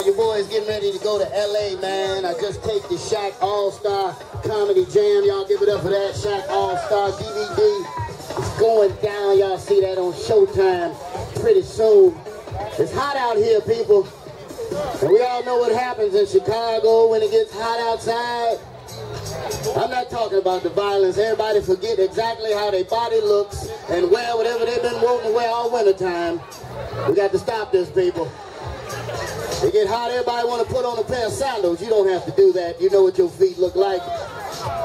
Your boys getting ready to go to LA, man. I just taped the Shaq All-Star Comedy Jam. Y'all give it up for that. Shaq All-Star DVD. It's going down. Y'all see that on Showtime pretty soon. It's hot out here, people. And we all know what happens in Chicago when it gets hot outside. I'm not talking about the violence. Everybody forget exactly how their body looks and wear whatever they've been wanting to wear all winter time. We got to stop this, people. It get hot, everybody want to put on a pair of sandals. You don't have to do that. You know what your feet look like.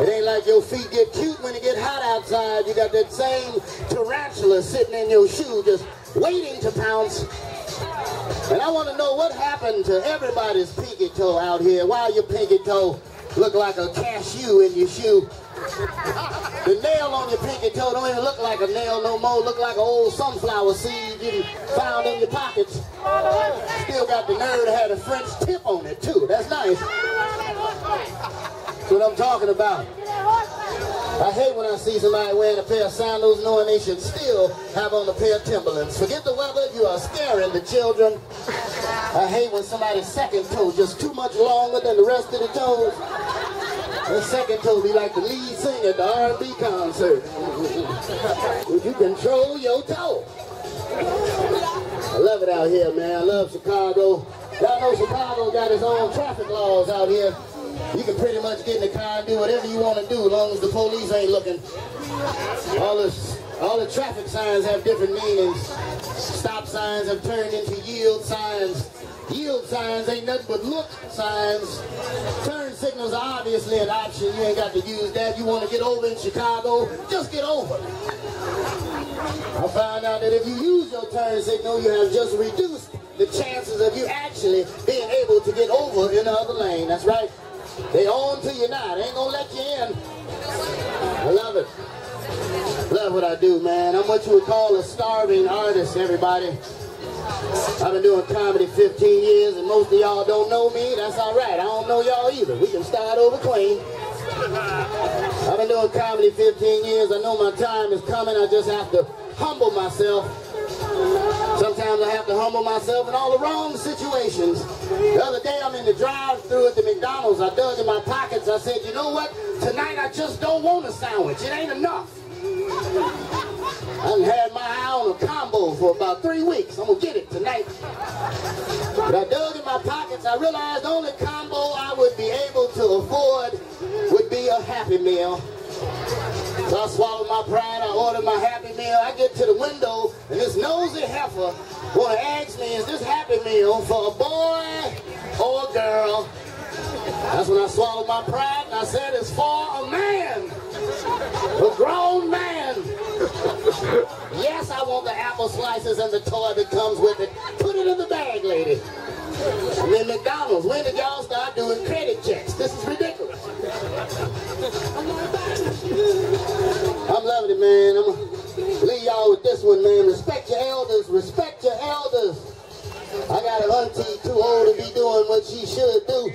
It ain't like your feet get cute when it get hot outside. You got that same tarantula sitting in your shoe just waiting to pounce. And I want to know what happened to everybody's pinky toe out here. Why your pinky toe look like a cashew in your shoe? The nail on your pinky toe don't even look like a nail no more. Look like an old sunflower seed you found in your pockets. Still got the nerve to have a French tip on it too. That's nice. That's what I'm talking about. I hate when I see somebody wearing a pair of sandals knowing they should still have on a pair of Timberlands. Forget the weather, you are scaring the children. I hate when somebody's second toe just too much longer than the rest of the toes. The second toe be like the lead singer at the R&B concert. Would you control your toe? I love it out here, man. I love Chicago. Y'all know Chicago got its own traffic laws out here. You can pretty much get in the car and do whatever you want to do as long as the police ain't looking. All the traffic signs have different meanings. Stop signs have turned into yield signs. Yield signs ain't nothing but look signs. Turn signals are obviously an option. You ain't got to use that. You want to get over in Chicago, just get over. I found out that if you use your turn signal, you have just reduced the chances of you actually being able to get over in the other lane. That's right. They on to you now. They ain't gonna let you in. I love it. Love what I do, man. I'm what you would call a starving artist, everybody. I've been doing comedy 15 years, and most of y'all don't know me. That's all right. I don't know y'all either. We can start over clean. I've been doing comedy 15 years. I know my time is coming. I just have to humble myself. Sometimes I have to humble myself in all the wrong situations. The other day I'm in the drive-thru at the McDonald's. I dug in my pockets. I said, you know what? Tonight I just don't want a sandwich. It ain't enough. I done had my eye on a combo for about 3 weeks. I'm going to get it tonight. But I dug in my pockets. I realized the only combo I would be able to afford would be a Happy Meal. So I swallowed my pride, I ordered my Happy Meal. I get to the window, and this nosy heifer want to ask me, is this Happy Meal for a boy or a girl? That's when I swallowed my pride, and I said, it's for a man, a grown man. Yes, I want the apple slices and the toy that comes with it. Put it in the bag, lady. And then McDonald's, when did y'all start doing credit checks? This is ridiculous. I'm loving it, man. I'm gonna leave y'all with this one, man. Respect your elders. Respect your elders. I got an auntie too old to be doing what she should do.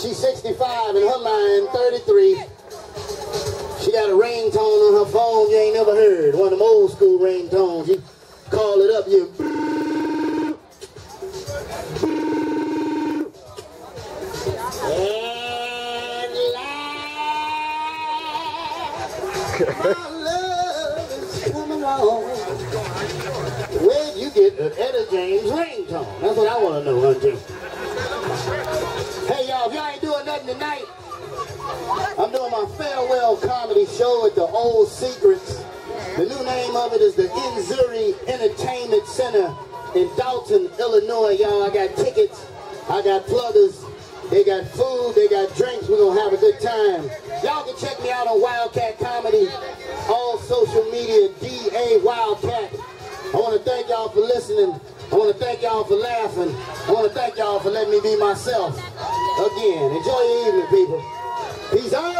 She's 65 and her mind 33. She got a ringtone on her phone you ain't never heard. One of them old school ringtones. You call it up, you. My love is coming on. Where you get an Etta James ringtone? That's what I want to know, Hunter. Hey, y'all, if y'all ain't doing nothing tonight, I'm doing my farewell comedy show at the Old Secrets. The new name of it is the Inzuri Entertainment Center in Dalton, Illinois. Y'all, I got tickets. I got pluggers. They got food, they got drinks, we're gonna have a good time. Y'all can check me out on Wildcat Comedy, all social media, DA Wildcat. I wanna thank y'all for listening. I wanna thank y'all for laughing. I wanna thank y'all for letting me be myself. Again, enjoy your evening, people. Peace out.